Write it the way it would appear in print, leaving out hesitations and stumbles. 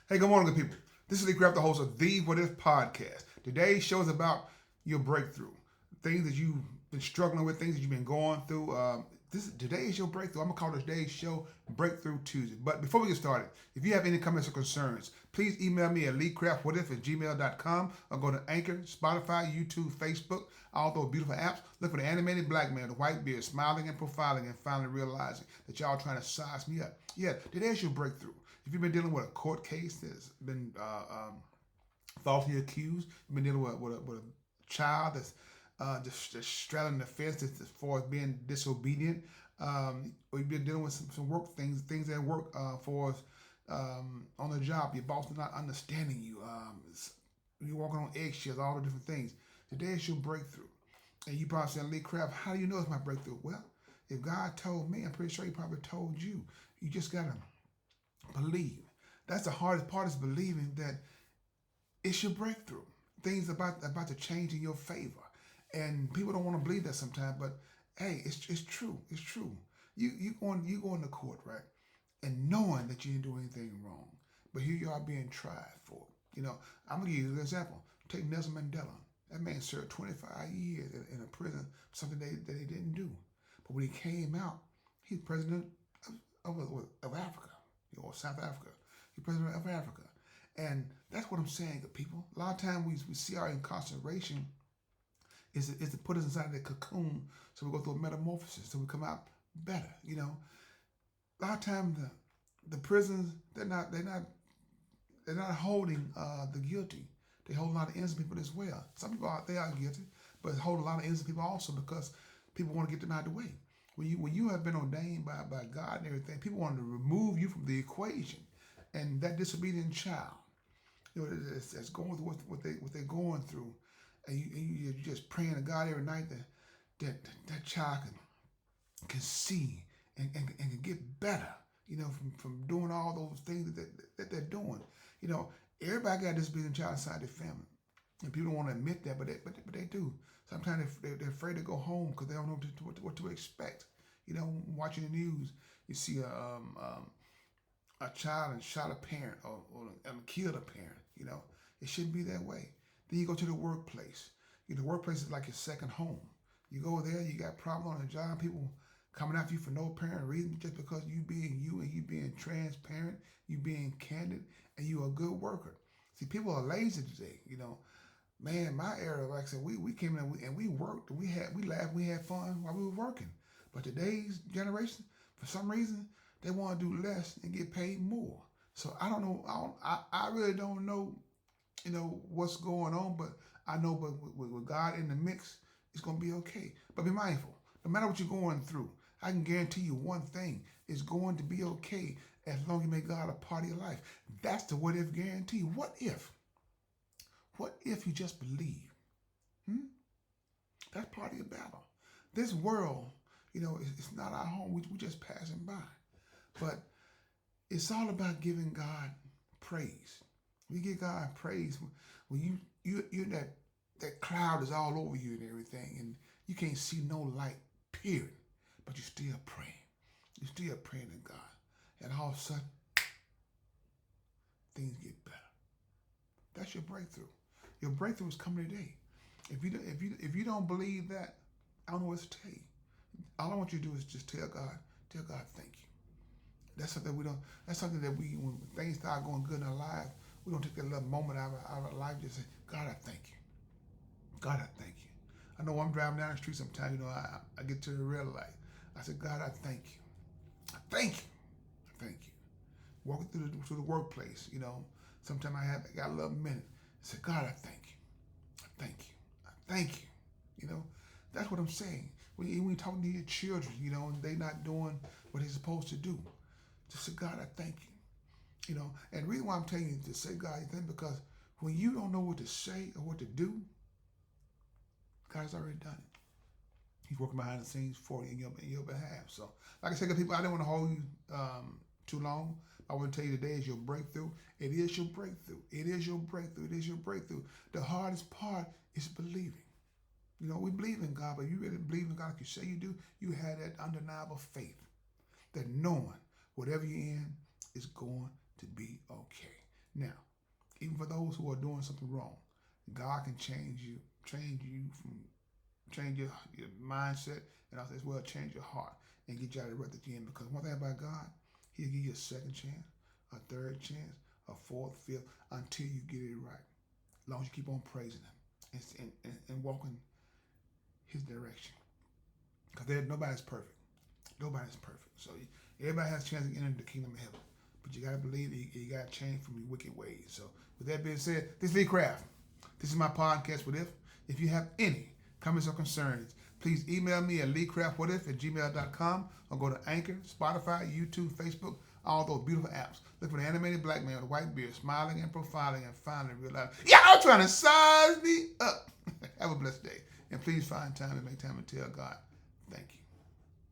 Hey, good morning, good people. This is Lee Craft, the host of the What If podcast. Today's show is about your breakthrough, things that you've been struggling with, things that you've been going through. Today is your breakthrough. I'm gonna call today's show Breakthrough Tuesday. But before we get started, if you have any comments or concerns, please email me at leecraftwhatif@gmail.com or go to Anchor, Spotify, YouTube, Facebook, all those beautiful apps. Look for the animated black man, the white beard, smiling and profiling and finally realizing that y'all trying to size me up. Yeah, today's your breakthrough. If you've been dealing with a court case that's been falsely accused, you've been dealing with a child that's just straddling the fence as far as being disobedient, or you've been dealing with some work things at work for us on the job, your boss is not understanding you, you're walking on eggshells, all the different things. Today is your breakthrough. And you probably saying, Lee Craft, how do you know it's my breakthrough? Well, if God told me, I'm pretty sure He probably told you. You just gotta believe. That's the hardest part, is believing that it's your breakthrough. Things about to change in your favor, and people don't want to believe that sometimes. But hey, it's true. It's true. You going to court, right? And knowing that you didn't do anything wrong, but here you are being tried for it. I'm gonna give you an example. Take Nelson Mandela. That man served 25 years in a prison for something that he didn't do. But when he came out, he's president of Africa, or South Africa. He's president of Africa. And that's what I'm saying, people. A lot of times we see our incarceration is to put us inside the cocoon so we go through a metamorphosis, so we come out better. A lot of times the prisons, they're not holding the guilty. They hold a lot of innocent people as well. Some people they are guilty, but hold a lot of innocent people also because people want to get them out of the way. When you have been ordained by God and everything, people want to remove you from the equation, and that disobedient child, that's going through what they're going through, and you're just praying to God every night that child can see and can get better, from doing all those things that they're doing. Everybody got this being a child inside their family, and people don't want to admit that, but they do. Sometimes they're afraid to go home because they don't know what to expect. Watching the news, you see a child and shot a parent or killed a parent. It shouldn't be that way. Then you go to the workplace. The workplace is like your second home. You go there, you got problems on the job, people coming after you for no apparent reason, just because you being you and you being transparent, you being candid, and you a good worker. See, people are lazy today. Man, my era, like I said, we came in and we worked, we laughed, we had fun while we were working. But today's generation, for some reason, they want to do less and get paid more. So I don't know. I really don't know, what's going on. But I know, but with God in the mix, it's gonna be okay. But be mindful. No matter what you're going through, I can guarantee you one thing: it's going to be okay as long as you make God a part of your life. That's the what if guarantee. What if? What if you just believe? Hmm? That's part of your battle. This world, it's not our home. We just passing by. But it's all about giving God praise. We give God praise when you that cloud is all over you and everything, and you can't see no light, period. But you're still praying. You're still praying to God. And all of a sudden, things get better. That's your breakthrough. Your breakthrough is coming today. If you don't believe that, I don't know what to tell you. All I want you to do is just tell God, thank you. That's something we don't. That's something that when things start going good in our lives, we don't take that little moment out of our life. Just say, God, I thank you. God, I thank you. I know when I'm driving down the street sometimes, I get to the red light. I said, God, I thank you. I thank you. I thank you. Walking through the workplace, sometimes I got a little minute. I said, God, I thank you. I thank you. I thank you. That's what I'm saying. When you're talking to your children, and they not doing what they're supposed to do, just say, God, I thank you. And the reason why I'm telling you to say God, I thank you, because when you don't know what to say or what to do, God has already done it. He's working behind the scenes for you in your behalf. So, like I said, people, I didn't want to hold you too long. I want to tell you today is your breakthrough. It is your breakthrough. It is your breakthrough. It is your breakthrough. The hardest part is believing. We believe in God, but you really believe in God like you say you do. You have that undeniable faith that knowing whatever you're in is going to be okay. Now, even for those who are doing something wrong, God can change you from change your mindset, and also as well change your heart and get you out of the rut again. Because one thing about God, He'll give you a second chance, a third chance, a fourth, fifth, until you get it right. As long as you keep on praising Him and walking His direction. Because nobody's perfect. Nobody's perfect. So everybody has a chance to enter the kingdom of heaven. But you got to believe that you got to change from your wicked ways. So with that being said, this is Lee Craft. This is my podcast, What If. If you have any comments or concerns, please email me at leecraftwhatif@gmail.com or go to Anchor, Spotify, YouTube, Facebook, all those beautiful apps. Look for the animated black man with a white beard, smiling and profiling, and finally realize, y'all trying to size me up. Have a blessed day. And please find time and make time to tell God, thank you.